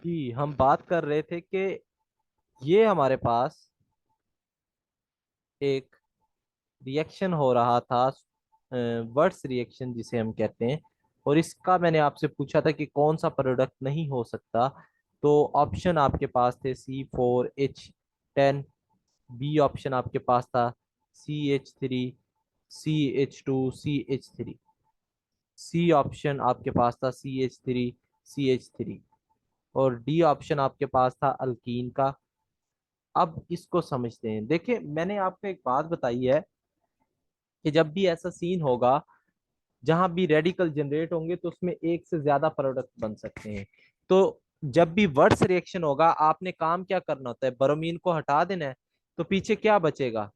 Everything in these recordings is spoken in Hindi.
जी, हम बात कर रहे थे कि ये हमारे पास एक रिएक्शन हो रहा था, वर्ड्स रिएक्शन जिसे हम कहते हैं। और इसका मैंने आपसे पूछा था कि कौन सा प्रोडक्ट नहीं हो सकता। तो ऑप्शन आपके पास थे C4H10, बी ऑप्शन आपके पास था CH3, CH2, CH3, C option आपके पास था CH3, CH3, और डी ऑप्शन आपके पास था अल्कीन का। अब इसको समझते हैं। देखिए, मैंने आपको एक बात बताई है कि जब भी ऐसा सीन होगा जहां भी रेडिकल जनरेट होंगे तो उसमें एक से ज्यादा प्रोडक्ट बन सकते हैं। तो जब भी वर्स रिएक्शन होगा, आपने काम क्या करना होता है, ब्रोमीन को हटा देना है। तो पीछे क्या बचेगा,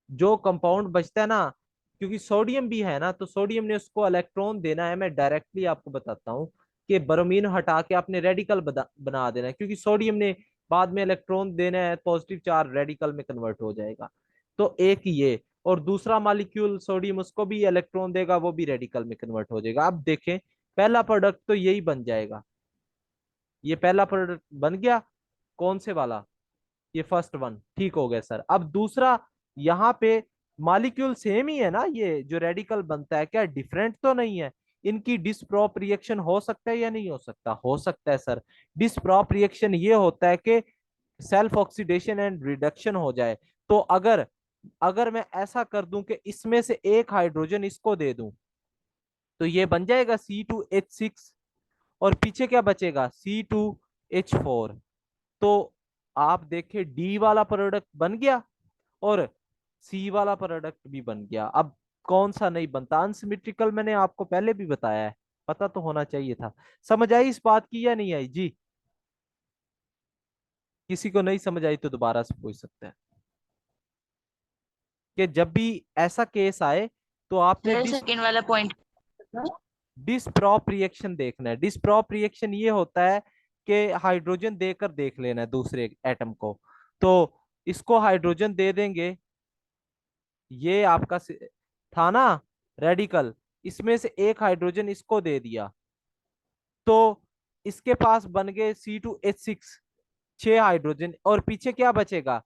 जो कंपाउंड बचता है ना, क्योंकि सोडियम भी है ना, तो सोडियम ने उसको इलेक्ट्रॉन देना है। मैं डायरेक्टली आपको बताता हूँ कि ब्रोमीन हटा के आपने रेडिकल बना देना है, क्योंकि सोडियम ने बाद में इलेक्ट्रॉन देना है, पॉजिटिव चार्ज रेडिकल में कन्वर्ट हो जाएगा। तो एक ये, और दूसरा मॉलिक्यूल सोडियम उसको भी इलेक्ट्रॉन देगा, वो भी रेडिकल में कन्वर्ट हो जाएगा। अब देखें, पहला प्रोडक्ट तो यही बन जाएगा। ये पहला प्रोडक्ट बन गया, कौन से वाला, ये फर्स्ट वन, ठीक हो गया सर। अब दूसरा, यहाँ पे मॉलिक्यूल सेम ही है ना, ये जो रेडिकल बनता है क्या डिफरेंट तो नहीं है। इनकी डिसप्रॉप रिएक्शन हो सकता है या नहीं हो सकता, हो सकता है सर। डिसप्रॉप रिएक्शन ये होता है कि सेल्फ ऑक्सीडेशन एंड रिडक्शन हो जाए। तो अगर अगर मैं ऐसा कर दूं कि इसमें से एक हाइड्रोजन इसको दे दूं, तो ये बन जाएगा C2H6, और पीछे क्या बचेगा, C2H4। तो आप देखें, डी वाला प्रोडक्ट बन गया और सी वाला प्रोडक्ट भी बन गया। अब कौन सा नहीं बनता, अनसिमेट्रिकल मैंने आपको पहले भी बताया है, पता तो होना चाहिए था। समझ आई इस बात की या नहीं आई जी? किसी को नहीं समझ आई तो दोबारा से पूछ सकते हैं। कि जब भी ऐसा केस आए तो आपने सर सेकंड वाला पॉइंट। डिसप्रॉप रिएक्शन देखना है। डिसप्रॉप रिएक्शन ये होता है कि हाइड्रोजन देकर देख लेना है दूसरे एटम को। तो इसको हाइड्रोजन दे देंगे, ये आपका था ना रेडिकल, इसमें से एक हाइड्रोजन इसको दे दिया, तो इसके पास बन गए C2H6, 6 हाइड्रोजन, और पीछे क्या बचेगा,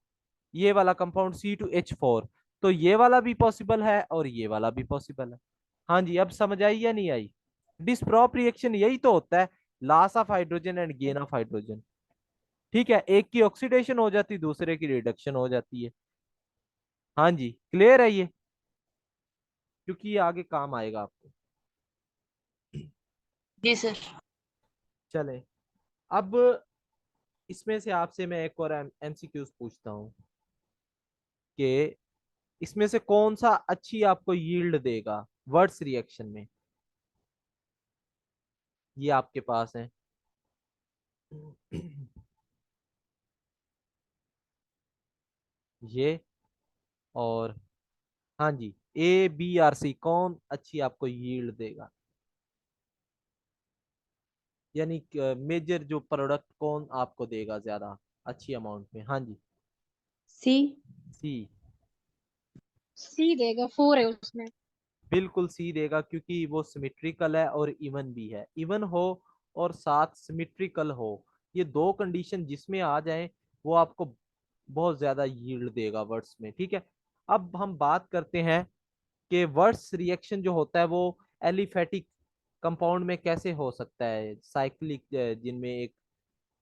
ये वाला कंपाउंड C2H4। तो ये वाला भी पॉसिबल है और ये वाला भी पॉसिबल है। हाँ जी, अब समझ आई या नहीं आई? डिसप्रॉप रिएक्शन यही तो होता है, loss of hydrogen and gain of hydrogen. ठीक है, एक की ऑक्सीडेशन हो जाती, दूसरे की रिडक्शन हो जाती है। हाँ जी, क्लियर है ये, क्योंकि ये आगे काम आएगा आपको। जी सर। चले, अब इसमें से आपसे मैं एक और MCQs पूछता हूँ कि इसमें से कौन सा अच्छी आपको यील्ड देगा वर्ड्स रिएक्शन में। ये आपके पास है ये, और हाँ जी, A, B और C कौन अच्छी आपको यील्ड देगा, यानी मेजर जो प्रोडक्ट कौन आपको देगा ज्यादा अच्छी अमाउंट में। हाँ जी, सी। सी। सी देगा, 4 है उसमें। बिल्कुल सी देगा, क्योंकि वो सिमेट्रिकल है और इवन भी है। इवन हो और साथ सिमेट्रिकल हो, ये दो कंडीशन जिसमें आ जाए, वो आपको बहुत ज्यादा यील्ड देगा वर्ड्स में। ठीक है, अब हम बात करते हैं कि वर्ड्स रिएक्शन जो होता है वो एलिफेटिक कंपाउंड में कैसे हो सकता है, साइक्लिक जिनमें एक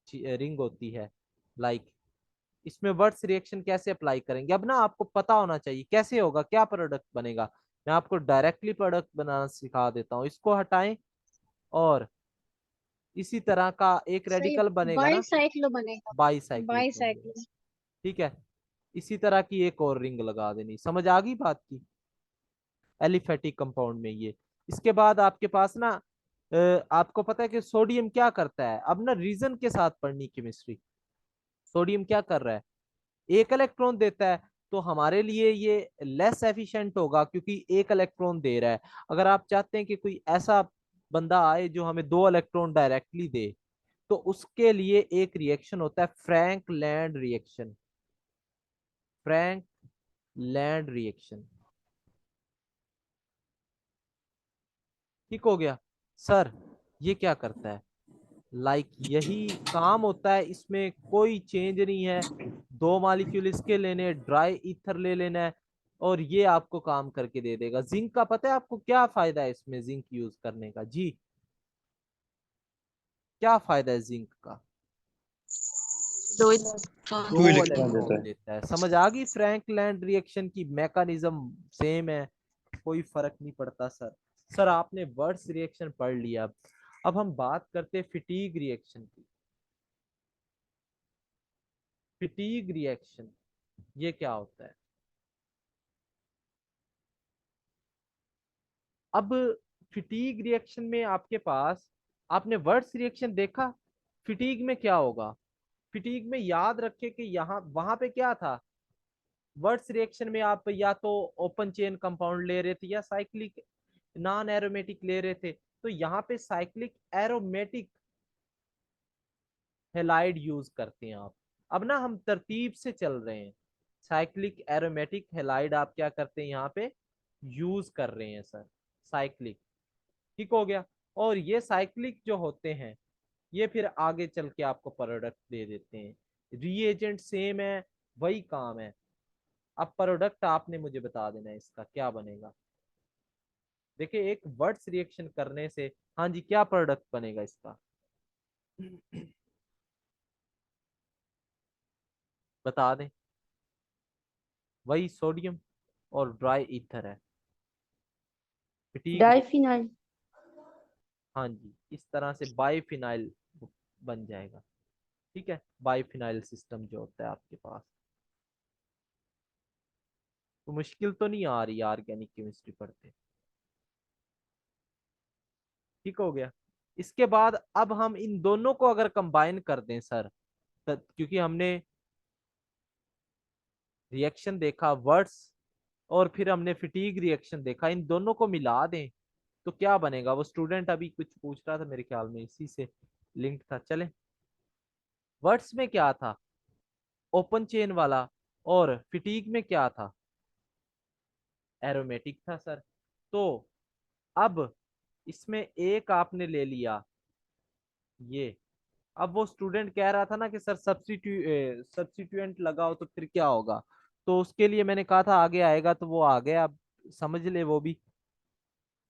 रिंग होती है, लाइक इसमें वर्ड्स रिएक्शन कैसे अप्लाई करेंगे। अब ना आपको पता होना चाहिए कैसे होगा, क्या प्रोडक्ट बनेगा। मैं आपको डायरेक्टली प्रोडक्ट बनाना सिखा देता हूँ। इसको हटाएं, और इसी तरह का एक सही। रेडिकल बनेगा ना, बाईसाइक्लो बनेगा। बाईसाइक्लिक बनेगा। बाईसाइक्लो। ठीक है, इसी तरह की एक और रिंग लगा देनी। समझ आ गई बात की, एलिफेटिक कंपाउंड में ये। इसके बाद आपके पास ना, आपको पता है कि सोडियम क्या करता है। अब ना रीजन के साथ पढ़नी केमिस्ट्री। सोडियम क्या कर रहा है, एक इलेक्ट्रॉन देता है, तो हमारे लिए ये लेस एफिशिएंट होगा क्योंकि एक इलेक्ट्रॉन दे रहा है। अगर आप चाहते हैं कि कोई ऐसा बंदा आए जो हमें 2 इलेक्ट्रॉन डायरेक्टली दे, तो उसके लिए एक रिएक्शन होता है Frank land reaction. Frank land reaction, ठीक हो गया सर। ये क्या करता है, यही काम होता है, इसमें कोई चेंज नहीं है। दो मॉलिक्यूल इसके लेने, ड्राई ईथर ले लेना है और ये आपको काम करके दे देगा। जिंक का पता है आपको क्या फायदा है इसमें जिंक यूज करने का? जी, क्या फायदा है जिंक का? दो इलेक्ट्रॉन। दो टू इलेक्ट्रॉन देता इलेक्ट्रॉन है। देता है। समझ आ गई? फ्रैंकलैंड रिएक्शन की मैकेनिज्म सेम है, कोई फर्क नहीं पड़ता सर। सर आपने वर्ड्स रिएक्शन पढ़ लिया। अब हम बात करते हैं फिटीग रिएक्शन की। फिटीग रिएक्शन ये क्या होता है? अब फिटीग रिएक्शन में आपके पास, आपने वर्ड्स रिएक्शन देखा, फिटीग में क्या होगा? फिटीग में याद रखे कि यहाँ वहां पे क्या था, वर्ड्स रिएक्शन में आप या तो ओपन चेन कंपाउंड ले रहे थे या साइक्लिक नॉन एरोमेटिक ले रहे थे। तो यहाँ पे साइक्लिक एरोमेटिक हेलाइड यूज करते हैं आप। अब ना हम तरतीब से चल रहे हैं। साइक्लिक एरोमेटिक हेलाइड आप क्या करते हैं यहाँ पे यूज कर रहे हैं सर, साइक्लिक। ठीक हो गया। और ये साइक्लिक जो होते हैं ये फिर आगे चल के आपको प्रोडक्ट दे देते हैं। रीएजेंट सेम है, वही काम है। अब प्रोडक्ट आपने मुझे बता देना है इसका क्या बनेगा। देखिए एक वर्ड्स रिएक्शन करने से, हाँ जी, क्या प्रोडक्ट बनेगा इसका? बता दें। वही सोडियम और ड्राई ईथर है, फिटीग। डाइफिनाइल। हाँ जी, इस तरह से बाइफिनाइल बन जाएगा। ठीक है, बाइफिनाइल सिस्टम जो होता है आपके पास। तो मुश्किल तो नहीं आ रही ऑर्गेनिक केमिस्ट्री पढ़ते? ठीक हो गया। इसके बाद अब हम इन दोनों को अगर कंबाइन कर दें सर, क्योंकि हमने रिएक्शन देखा वर्ड्स और फिर हमने फिटीग रिएक्शन देखा, इन दोनों को मिला दें तो क्या बनेगा? वो स्टूडेंट अभी कुछ पूछ रहा था, मेरे ख्याल में इसी से लिंक था। चले, वर्ड्स में क्या था? ओपन चेन वाला। और फिटीग में क्या था? एरोमेटिक था सर। तो अब इसमें एक आपने ले लिया ये। अब वो स्टूडेंट कह रहा था ना कि सर सब्स्टिट्यूएंट लगाओ तो फिर क्या होगा? तो उसके लिए मैंने कहा था आगे आएगा, तो वो आ गया। अब समझ ले वो भी।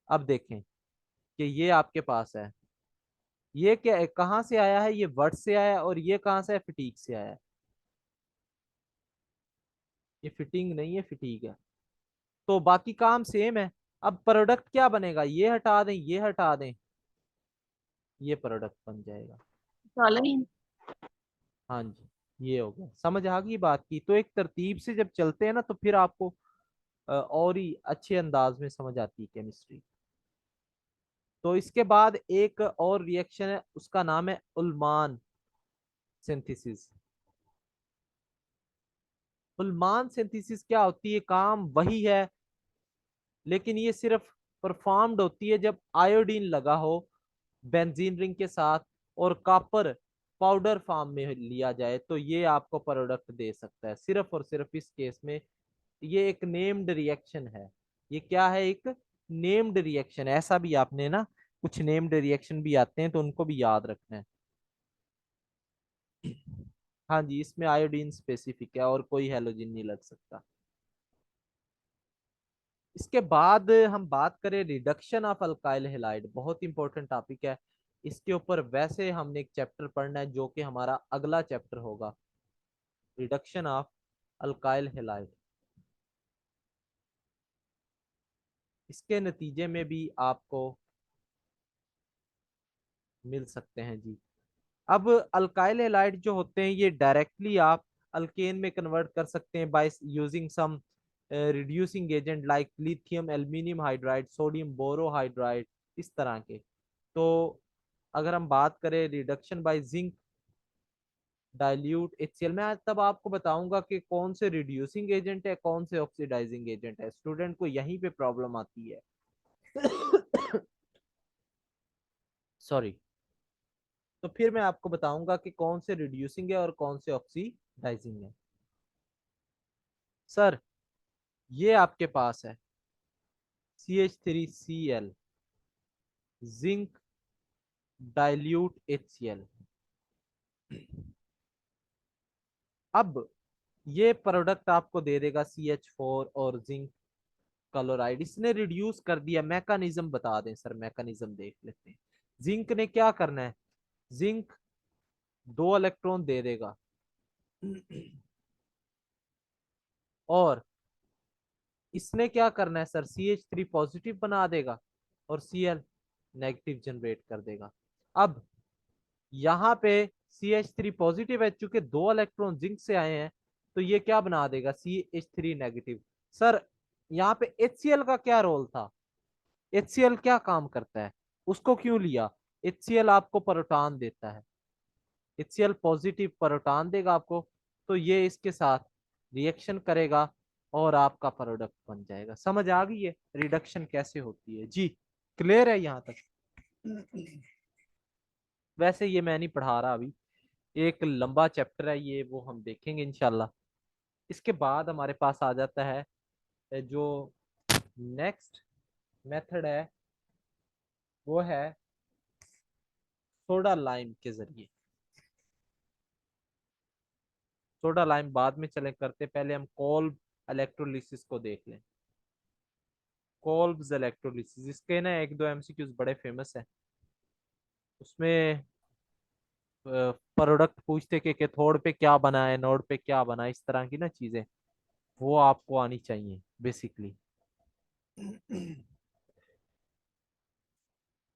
अब देखें कि ये आपके पास है, ये क्या है, कहाँ से आया है? ये वर्ड से आया है। और ये कहाँ से है? फिटीक से आया है। ये फिटिंग नहीं है, फिटीक है। तो बाकी काम सेम है। अब प्रोडक्ट क्या बनेगा? ये हटा दें, ये हटा दें, ये प्रोडक्ट बन जाएगा। टॉलरीन। हाँ जी, ये हो गया। समझ आ गई बात की? तो एक तरतीब से जब चलते हैं ना तो फिर आपको और ही अच्छे अंदाज में समझ आती है केमिस्ट्री। तो इसके बाद एक और रिएक्शन है, उसका नाम है उल्मान सिंथेसिस। उल्मान सिंथेसिस क्या होती है? काम वही है, लेकिन ये सिर्फ परफॉर्म्ड होती है जब आयोडीन लगा हो बेंजीन रिंग के साथ और कॉपर पाउडर फॉर्म में लिया जाए, तो ये आपको प्रोडक्ट दे सकता है। सिर्फ और सिर्फ इस केस में ये एक नेम्ड रिएक्शन है। ये क्या है? एक नेम्ड रिएक्शन। ऐसा भी आपने ना, कुछ नेम्ड रिएक्शन भी आते हैं तो उनको भी याद रखना है। हाँ जी, इसमें आयोडीन स्पेसिफिक है और कोई हैलोजन नहीं लग सकता। इसके बाद हम बात करें रिडक्शन ऑफ अल्काइल हैलाइड, बहुत इंपॉर्टेंट टॉपिक है। इसके ऊपर वैसे हमने एक चैप्टर पढ़ना है जो कि हमारा अगला चैप्टर होगा, रिडक्शन ऑफ अल्काइल हैलाइड। इसके नतीजे में भी आपको मिल सकते हैं जी। अब अल्काइल हैलाइड जो होते हैं ये डायरेक्टली आप अल्केन में कन्वर्ट कर सकते हैं by using some reducing agent like lithium aluminium hydride, sodium borohydride, इस तरह के। तो अगर हम बात करें reduction by zinc dilute HCl, मैं आज तब आपको बताऊंगा कि कौन से रिड्यूसिंग एजेंट है, कौन से ऑक्सीडाइजिंग एजेंट है। स्टूडेंट को यहीं पे प्रॉब्लम आती है। सॉरी। तो फिर मैं आपको बताऊंगा कि कौन से रिड्यूसिंग है और कौन से ऑक्सीडाइजिंग है। सर ये आपके पास है CH3Cl, जिंक डाइल्यूट HCl। अब ये प्रोडक्ट आपको दे देगा CH4 और जिंक क्लोराइड। इसने रिड्यूस कर दिया। मैकेनिज्म बता दें सर, मैकेनिज्म देख लेते हैं। जिंक ने क्या करना है, जिंक 2 इलेक्ट्रॉन दे देगा और इसने क्या करना है सर, CH3 पॉजिटिव बना देगा और Cl नेगेटिव जनरेट कर देगा। अब यहाँ पे CH3 पॉजिटिव है, चूंकि 2 इलेक्ट्रॉन जिंक से आए हैं तो ये क्या बना देगा, CH3 नेगेटिव। सर यहाँ पे HCl का क्या रोल था, HCl क्या काम करता है, उसको क्यों लिया। HCl आपको प्रोटॉन देता है, HCl पॉजिटिव प्रोटॉन देगा आपको, तो ये इसके साथ रिएक्शन करेगा और आपका प्रोडक्ट बन जाएगा। समझ आ गई है रिडक्शन कैसे होती है जी, क्लियर है यहाँ तक। वैसे ये मैं नहीं पढ़ा रहा अभी, एक लंबा चैप्टर है ये, वो हम देखेंगे इंशाल्लाह। इसके बाद हमारे पास आ जाता है जो नेक्स्ट मेथड है, वो है सोडा लाइम के जरिए। सोडा लाइम बाद में चले करते, पहले हम कोल्ब इलेक्ट्रोलिसिस को देख लें। कोल्ब्स इलेक्ट्रोलिसिस, इसके ना 1-2 MCQs बड़े फेमस है। उसमें प्रोडक्ट पूछते कि कैथोड पे क्या बना है, एनोड पे क्या बना है, इस तरह की ना चीजें, वो आपको आनी चाहिए बेसिकली।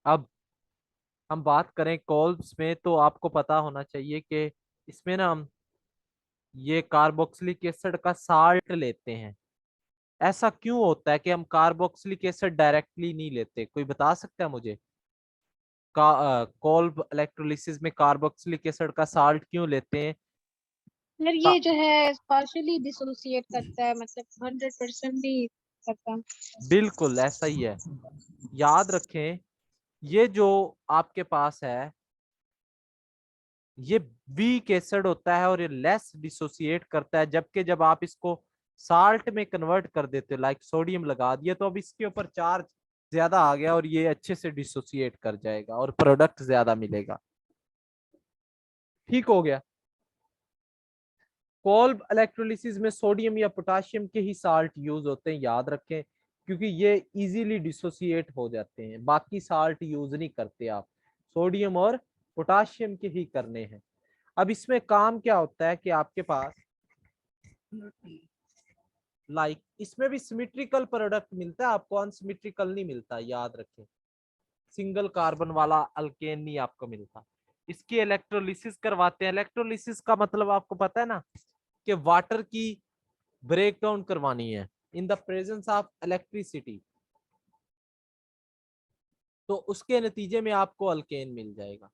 अब हम बात करें कोल्ब्स में, तो आपको पता होना चाहिए कि इसमें ना हम ये कार्बोक्सिलिक एसिड का साल्ट लेते हैं। ऐसा क्यों होता है कि हम कार्बोक्सिलिक एसिड डायरेक्टली नहीं लेते, कोई बता सकता है मुझे। कोल्ब इलेक्ट्रोलिसिस में कार्बोक्सिलिक एसिड का साल्ट क्यों लेते हैं। सर का, ये जो है पार्शियली डिसोसिएट करता है, मतलब 100% भी करता। बिल्कुल ऐसा ही है। याद रखें, ये जो आपके पास है ये वीक एसिड होता है और ये लेस डिसोसिएट करता है, जबकि जब आप इसको साल्ट में कन्वर्ट कर देते हो, लाइक सोडियम लगा दिया, तो अब इसके ऊपर चार्ज ज्यादा आ गया और ये अच्छे से डिसोसिएट कर जाएगा और प्रोडक्ट ज्यादा मिलेगा। ठीक हो गया। कोल्ब इलेक्ट्रोलिसिस में सोडियम या पोटाशियम के ही साल्ट यूज होते हैं, याद रखें, क्योंकि ये इजीली डिसोसिएट हो जाते हैं, बाकी साल्ट यूज नहीं करते आप, सोडियम और पोटाशियम के ही करने हैं। अब इसमें काम क्या होता है कि आपके पास इसमें भी सिमेट्रिकल प्रोडक्ट मिलता है आपको, अनसिमेट्रिकल नहीं मिलता, याद रखें। सिंगल कार्बन वाला अल्केन नहीं आपको मिलता। इसकी इलेक्ट्रोलिसिस करवाते हैं। इलेक्ट्रोलिसिस का मतलब आपको पता है ना, कि वाटर की ब्रेक डाउन करवानी है in the presence of electricity, तो उसके नतीजे में आपको अल्केन मिल जाएगा।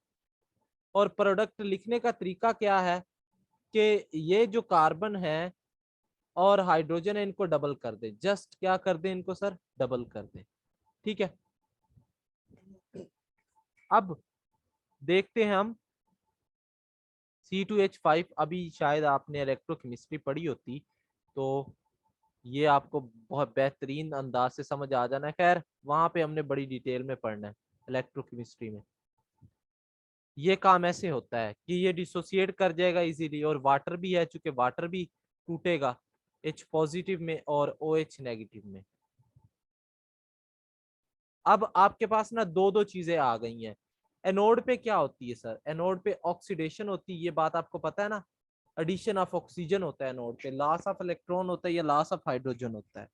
और प्रोडक्ट लिखने का तरीका क्या है कि ये जो कार्बन है और हाइड्रोजन है, इनको डबल कर दे, जस्ट क्या कर दे इनको सर, डबल कर दे। ठीक है। अब देखते हैं हम C2H5। अभी शायद आपने इलेक्ट्रोकेमिस्ट्री पढ़ी होती तो ये आपको बहुत बेहतरीन अंदाज से समझ आ जाना है। खैर वहां पे हमने बड़ी डिटेल में पढ़ना है इलेक्ट्रोकेमिस्ट्री में। ये काम ऐसे होता है कि ये डिसोसिएट कर जाएगा इजीली, और वाटर भी है, चूंकि वाटर भी टूटेगा H पॉजिटिव में और OH नेगेटिव में। अब आपके पास ना दो दो चीजें आ गई हैं। एनोड पे क्या होती है सर, एनोड पे ऑक्सीडेशन होती है, ये बात आपको पता है ना। एडिशन ऑफ ऑक्सीजन होता है एनोड पे, लॉस ऑफ इलेक्ट्रॉन होता है या लॉस ऑफ हाइड्रोजन होता है।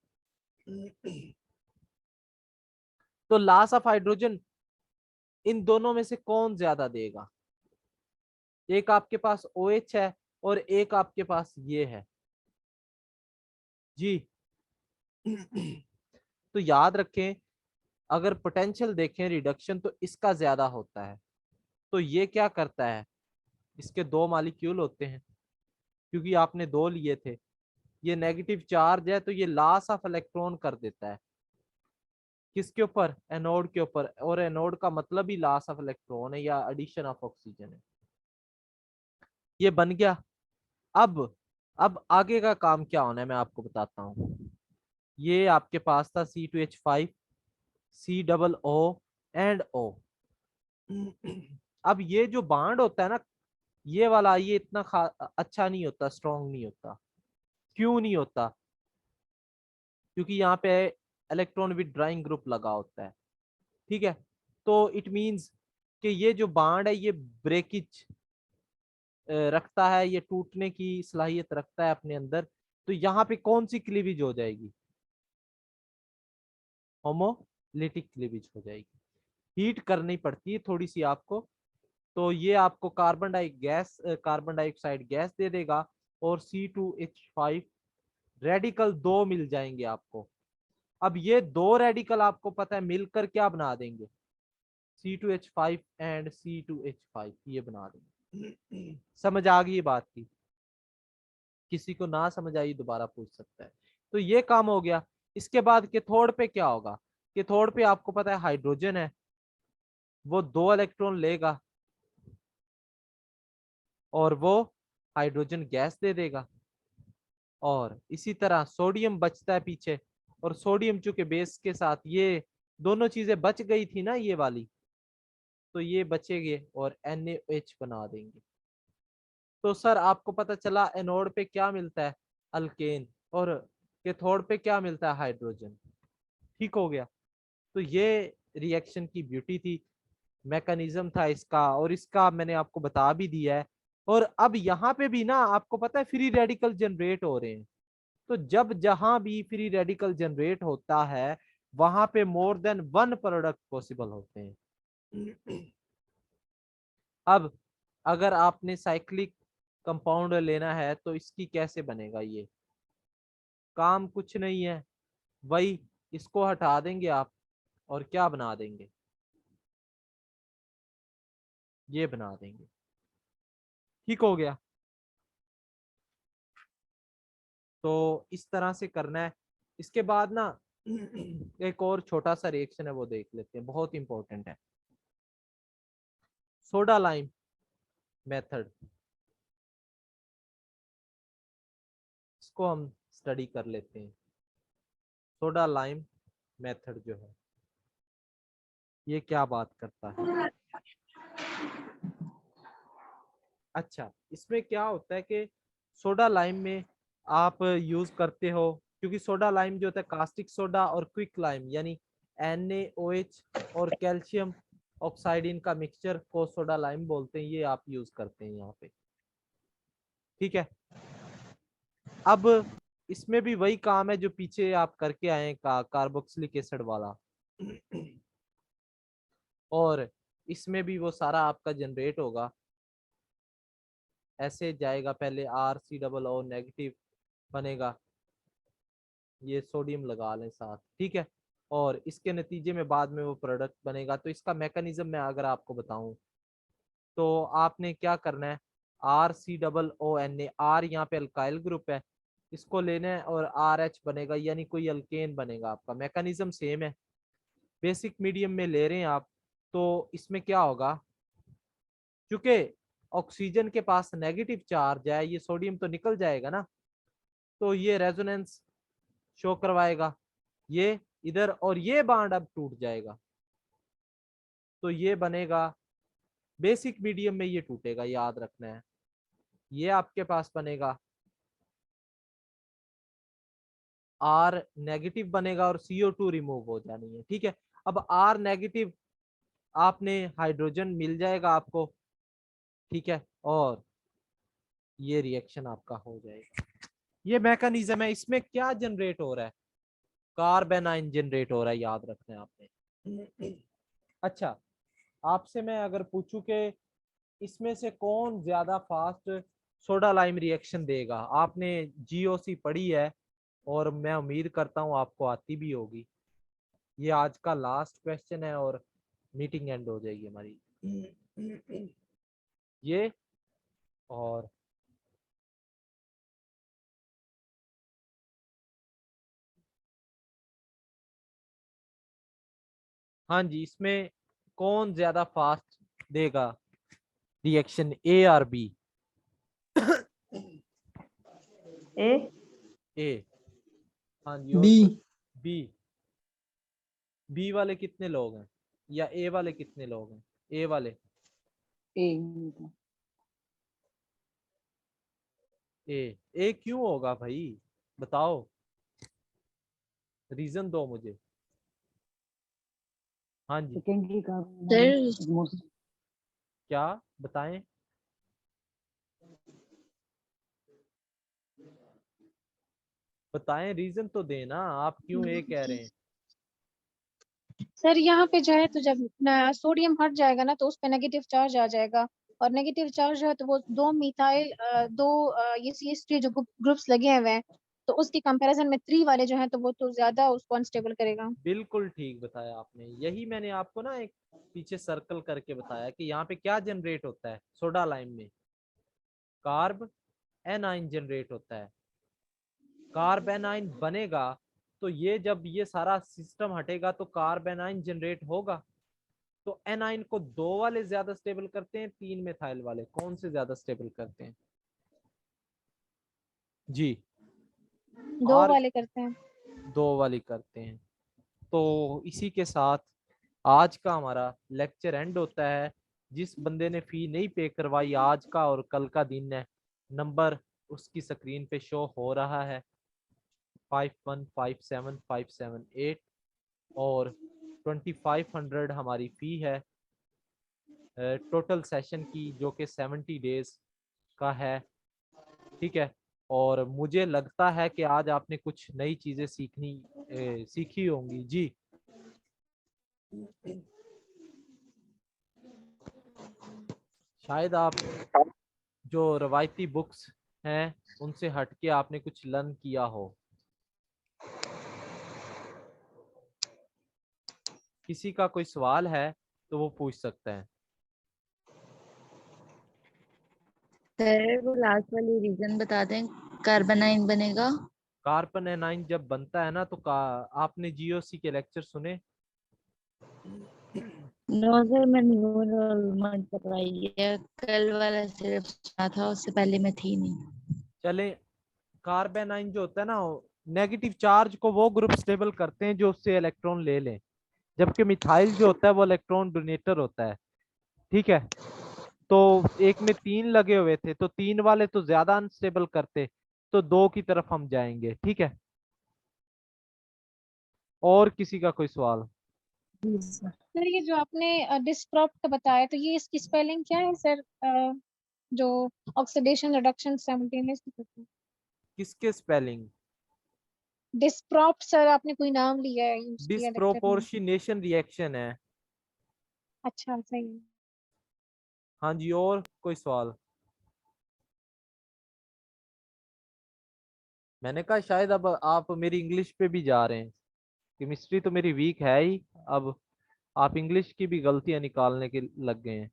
तो लॉस ऑफ हाइड्रोजन इन दोनों में से कौन ज्यादा देगा। एक आपके पास OH है और एक आपके पास ये है जी। तो याद रखें, अगर पोटेंशियल देखें रिडक्शन, तो इसका ज्यादा होता है। तो ये क्या करता है, इसके 2 मॉलिक्यूल होते हैं, क्योंकि आपने 2 लिए थे, ये नेगेटिव चार्ज है तो ये लॉस ऑफ इलेक्ट्रॉन कर देता है किसके ऊपर, एनोड के ऊपर। और एनोड का मतलब ही लॉस ऑफ इलेक्ट्रॉन है या एडिशन ऑफ ऑक्सीजन है। ये बन गया। अब आगे का काम क्या होना है मैं आपको बताता हूँ। ये आपके पास था C2H5 C double O and O। अब ये जो बाड होता है ना, ये वाला, ये इतना अच्छा नहीं होता, स्ट्रॉन्ग नहीं होता। क्यों नहीं होता? क्योंकि यहाँ पे इलेक्ट्रॉन विथड्राइंग ग्रुप लगा होता है। ठीक है, तो इट मींस कि ये जो बाड है ये ब्रेकेज रखता है, ये टूटने की सलाहियत रखता है अपने अंदर। तो यहाँ पे कौन सी क्लीवेज हो जाएगी? होमोलिटिक क्लीवेज हो जाएगी। हीट करनी पड़ती है थोड़ी सी आपको, तो ये आपको कार्बन डाइऑक्साइड गैस दे देगा, और C2H5 रेडिकल 2 मिल जाएंगे आपको। अब ये 2 रेडिकल आपको पता है मिलकर क्या बना देंगे? C2H5 एंड C2H5 ये बना देंगे। समझ आ गई ये बात की? किसी को ना समझ आई दोबारा पूछ सकता है। तो ये काम हो गया। इसके बाद कैथोड पे क्या होगा? कैथोड पे आपको पता है हाइड्रोजन है, वो 2 इलेक्ट्रॉन लेगा और वो हाइड्रोजन गैस दे देगा। और इसी तरह सोडियम बचता है पीछे, और सोडियम चूंकि बेस के साथ ये दोनों चीजें बच गई थी ना ये वाली, तो ये बचेंगे और NaOH बना देंगे। तो सर आपको पता चला एनोड पे क्या मिलता है? अल्केन। और कैथोड पे क्या मिलता है? हाइड्रोजन। ठीक हो गया। तो ये रिएक्शन की ब्यूटी थी, मैकेनिज्म था इसका, और इसका मैंने आपको बता भी दिया है। और अब यहाँ पे भी ना आपको पता है फ्री रेडिकल जनरेट हो रहे हैं। तो जब जहां भी फ्री रेडिकल जनरेट होता है वहां पे मोर देन 1 प्रोडक्ट पॉसिबल होते हैं। अब अगर आपने साइक्लिक कंपाउंड लेना है तो इसकी कैसे बनेगा? ये काम कुछ नहीं है, वही इसको हटा देंगे आप और क्या बना देंगे? ये बना देंगे। ठीक हो गया। तो इस तरह से करना है। इसके बाद ना एक और छोटा सा रिएक्शन है वो देख लेते हैं, बहुत इंपॉर्टेंट है। सोडा लाइम मेथड, इसको हम स्टडी कर लेते हैं। सोडा लाइम मेथड जो है ये क्या बात करता है? अच्छा, इसमें क्या होता है कि सोडा लाइम में आप यूज करते हो, क्योंकि सोडा लाइम जो होता है कास्टिक सोडा और क्विक लाइम यानी NaOH और कैल्शियम ऑक्साइड इनका मिक्सचर को सोडा लाइम बोलते हैं, ये आप यूज करते हैं यहाँ पे। ठीक है। अब इसमें भी वही काम है जो पीछे आप करके आए हैं कार्बोक्सिलिक एसिड वाला। और इसमें भी वो सारा आपका जनरेट होगा, ऐसे जाएगा, पहले RCOO नेगेटिव बनेगा, ये सोडियम लगा लें साथ। ठीक है। और इसके नतीजे में बाद में वो प्रोडक्ट बनेगा। तो इसका मैकेनिज्म मैं अगर आपको बताऊं तो आपने क्या करना है, RCOONA, R यहाँ पे अल्काइल ग्रुप है, इसको लेना है और RH बनेगा, यानी कोई अल्केन बनेगा। आपका मैकेनिज्म सेम है, बेसिक मीडियम में ले रहे हैं आप। तो इसमें क्या होगा, क्योंकि ऑक्सीजन के पास नेगेटिव चार्ज है, ये सोडियम तो निकल जाएगा ना, तो ये रेजोनेंस शो करवाएगा ये इधर, और ये बांड अब टूट जाएगा, तो ये बनेगा बेसिक मीडियम में, ये टूटेगा, याद रखना है। ये आपके पास बनेगा R नेगेटिव बनेगा और CO2 रिमूव हो जानी है। ठीक है। अब R नेगेटिव आपने हाइड्रोजन मिल जाएगा आपको। ठीक है। और ये रिएक्शन आपका हो जाएगा। ये मैकेनिज्म है। इसमें क्या जनरेट हो रहा है? कार्बेनाइन जनरेट हो रहा है, याद रखना है आपने। अच्छा, आपसे मैं अगर पूछूं कि इसमें से कौन ज्यादा फास्ट सोडा लाइम रिएक्शन देगा, आपने GOC पढ़ी है और मैं उम्मीद करता हूं आपको आती भी होगी। ये आज का लास्ट क्वेश्चन है और मीटिंग एंड हो जाएगी हमारी। ये और हाँ जी, इसमें कौन ज्यादा फास्ट देगा रिएक्शन, A और B? A A। हाँ जी, और बी कोई? B। B वाले कितने लोग हैं या A वाले कितने लोग हैं? ए वाले? ए ए क्यों होगा भाई, बताओ, रीजन दो मुझे। हाँ जी, सेकेंडरी का सर क्या बताएं? बताएं, रीजन तो देना, आप क्यों ए कह रहे हैं? सर यहाँ पे जो है तो जब सोडियम हट जाएगा ना तो उस पे नेगेटिव चार्ज आ जाएगा, और नेगेटिव चार्ज जो है तो वो दो मिथाइल दो ये CH3 जो ग्रुप्स लगे हुए हैं, तो उसकी कंपैरिजन में 3 वाले जो हैं तो वो तो ज्यादा उसको अनस्टेबल करेगा। बिल्कुल ठीक बताया आपने, यही मैंने आपको ना एक पीछे सर्कल करके बताया कि यहाँ पे क्या जनरेट होता है सोडा लाइम में, कार्ब एनाइन जनरेट होता है। कार्ब एनाइन बनेगा तो ये जब ये सारा सिस्टम हटेगा तो कार्ब एनाइन जनरेट होगा। तो एनाइन को 2 वाले ज्यादा स्टेबल करते हैं, 3 मिथाइल वाले कौन से ज्यादा स्टेबल करते हैं? जी, 2 और वाले करते हैं। 2 वाली करते हैं। तो इसी के साथ आज का हमारा लेक्चर एंड होता है। जिस बंदे ने फी नहीं पे करवाई, आज का और कल का दिन है, नंबर उसकी स्क्रीन पे शो हो रहा है 5157578, और 2500 हमारी फी है टोटल सेशन की, जो कि 70 डेज का है। ठीक है, और मुझे लगता है कि आज आपने कुछ नई चीजें सीखी होंगी। जी, शायद आप जो रवायती बुक्स हैं उनसे हटके आपने कुछ लर्न किया हो। किसी का कोई सवाल है तो वो पूछ सकता है। सर वो लास्ट वाली रीजन बता दें, कार्बनाइन बनेगा। कार्बन एनाइन जब बनता है ना तो आपने जीओसी के लेक्चर सुने? नो सर, मैंने वो मत करवाई है, कल वाला सिर्फ सुना था, उससे पहले मैं थी नहीं। चले, कार्बन आयन जो होता है ना, नेगेटिव चार्ज को वो ग्रुप स्टेबल करते हैं जो उससे इलेक्ट्रॉन ले लें, जबकि मिथाइल जो होता है वो इलेक्ट्रॉन डोनेटर होता है। ठीक है, तो एक में 3 लगे हुए थे तो 3 वाले तो ज्यादा अनस्टेबल करते, तो 2 की तरफ हम जाएंगे। ठीक है, और किसी का कोई सवाल? जी सर। सर ये जो आपने डिस्क्रॉप्ट बताया तो ये इसकी स्पेलिंग क्या है सर? जो ऑक्सीडेशन रिडक्शन साइमल्टेनियसली करते हैं। किसके स्पेलिंग? डिस्क्रॉप्ट सर आपने कोई नाम लिया है, यूज किया लेक्चर में? डिस्प्रोपोर्शनेशन रिएक्शन है। अच्छा सही है। हाँ जी, और कोई सवाल? मैंने कहा शायद अब आप मेरी इंग्लिश पे भी जा रहे हैं, केमिस्ट्री तो मेरी वीक है ही, अब आप इंग्लिश की भी गलतियां निकालने के लग गए हैं।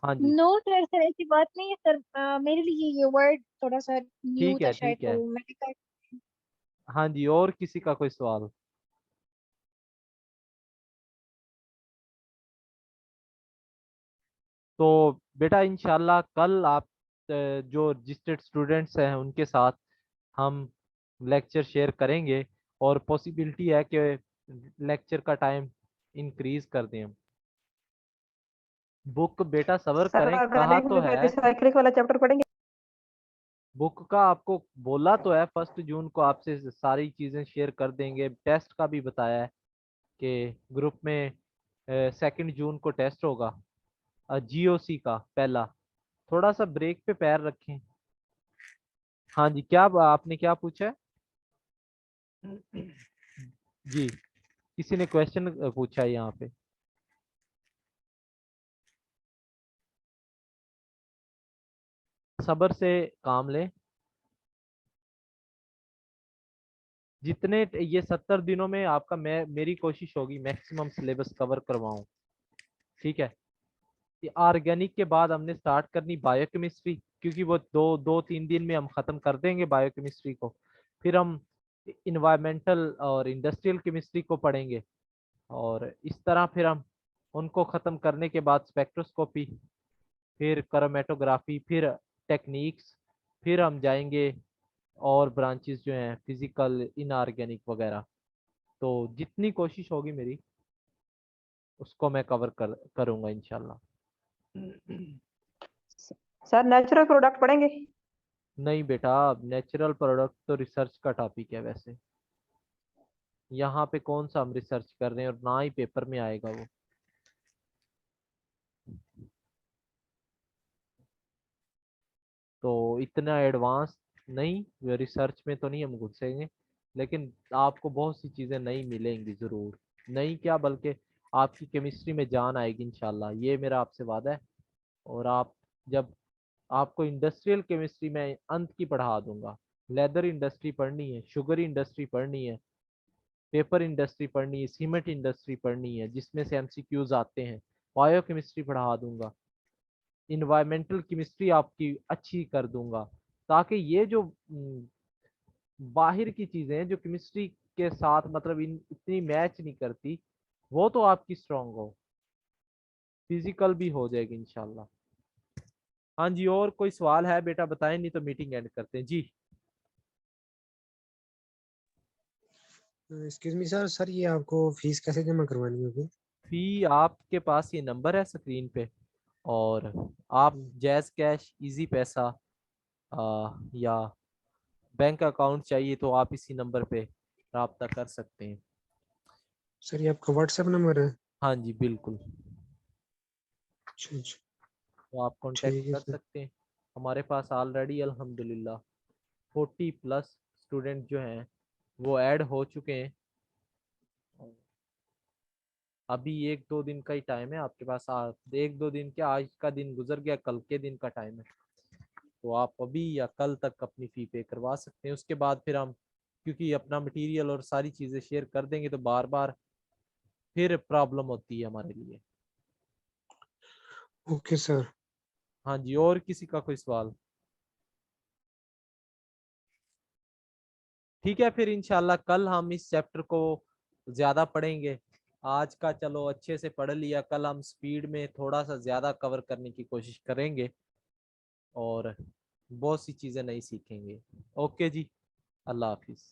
हाँ जी, नो सर, सर ऐसी बात नहीं है सर, मेरे लिए ये वर्ड थोड़ा सा न्यू ठीक था है शायद, ठीक है। तो मैंने कहा। हाँ जी, और किसी का कोई सवाल? तो बेटा इंशाल्लाह कल आप जो रजिस्टर्ड स्टूडेंट्स हैं उनके साथ हम लेक्चर शेयर करेंगे, और पॉसिबिलिटी है कि लेक्चर का टाइम इंक्रीज कर दें हम। बुक बेटा सबर सर करें, कहा ऑर्गेनिक तो में है, साइक्लिक वाला चैप्टर पढ़ेंगे। बुक का आपको बोला तो है 1 जून को आपसे सारी चीजें शेयर कर देंगे। टेस्ट का भी बताया है कि ग्रुप में 2 जून को टेस्ट होगा, जीओसी का पहला। थोड़ा सा ब्रेक पे पैर रखें। हाँ जी, क्या आपने क्या पूछा है? जी, किसी ने क्वेश्चन पूछा है यहाँ पे। सब्र से काम लें, जितने ये 70 दिनों में आपका मेरी कोशिश होगी मैक्सिमम सिलेबस कवर करवाऊं। ठीक है, ये ऑर्गेनिक के बाद हमने स्टार्ट करनी बायोकेमिस्ट्री, क्योंकि वो दो तीन दिन में हम खत्म कर देंगे बायोकेमिस्ट्री को। फिर हम इन्वायरमेंटल और इंडस्ट्रियल केमिस्ट्री को पढ़ेंगे, और इस तरह फिर हम उनको खत्म करने के बाद स्पेक्ट्रोस्कोपी, फिर क्रोमेटोग्राफी, फिर टेक्निक्स, फिर हम जाएंगे और ब्रांचेस जो हैं फिजिकल, इनऑर्गेनिक वगैरह। तो जितनी कोशिश होगी मेरी उसको मैं कवर करूंगा इंशाल्लाह। सर नेचुरल प्रोडक्ट पढ़ेंगे? नहीं बेटा, नेचुरल प्रोडक्ट तो रिसर्च का टॉपिक है वैसे, यहाँ पे कौन सा हम रिसर्च कर रहे हैं, और ना ही पेपर में आएगा वो। तो इतना एडवांस नहीं, रिसर्च में तो नहीं हम घुसेंगे, लेकिन आपको बहुत सी चीज़ें नई मिलेंगी ज़रूर। नई क्या, बल्कि आपकी केमिस्ट्री में जान आएगी इंशाल्लाह, ये मेरा आपसे वादा है। और आप जब, आपको इंडस्ट्रियल केमिस्ट्री में अंत की पढ़ा दूंगा। लेदर इंडस्ट्री पढ़नी है, शुगर इंडस्ट्री पढ़नी है, पेपर इंडस्ट्री पढ़नी है, सीमेंट इंडस्ट्री पढ़नी है जिसमें से एमसीक्यूज आते हैं, बायो केमिस्ट्री पढ़ा दूंगा, इन्वायरमेंटल केमिस्ट्री आपकी अच्छी कर दूंगा, ताकि ये जो बाहर की चीजें हैं जो केमिस्ट्री के साथ मतलब इतनी मैच नहीं करती, वो तो आपकी स्ट्रांग हो, फिजिकल भी हो जाएगी इंशाल्लाह। हाँ जी, और कोई सवाल है बेटा बताएं, नहीं तो मीटिंग एंड करते हैं जी। एक्सक्यूज मी सर, ये आपको फीस कैसे जमा करवानी होगी? फी आपके पास ये नंबर है स्क्रीन पे, और आप जैज कैश, इजी पैसा या बैंक अकाउंट चाहिए तो आप इसी नंबर पे रब्ता कर सकते हैं। सर ये आपका व्हाट्सएप नंबर है? हाँ जी बिल्कुल, अच्छा अच्छा, तो आप कांटेक्ट ठीक है कर सर। सकते हैं। हमारे पास ऑलरेडी अल्हम्दुलिल्लाह 40+ स्टूडेंट जो हैं वो ऐड हो चुके हैं। अभी 1-2 दिन का ही टाइम है आपके पास, 1-2 दिन क्या, आज का दिन गुजर गया, कल के दिन का टाइम है, तो आप अभी या कल तक अपनी फ़ी पे करवा सकते हैं। उसके बाद फिर हम, क्योंकि अपना मटेरियल और सारी चीज़ें शेयर कर देंगे तो बार बार फिर प्रॉब्लम होती है हमारे लिए। Okay sir. हाँ जी, और किसी का कोई सवाल? ठीक है, फिर इंशाल्लाह कल हम इस चैप्टर को ज़्यादा पढ़ेंगे। आज का चलो अच्छे से पढ़ लिया, कल हम स्पीड में थोड़ा सा ज़्यादा कवर करने की कोशिश करेंगे और बहुत सी चीज़ें नई सीखेंगे। ओके जी, अल्लाह हाफिज़।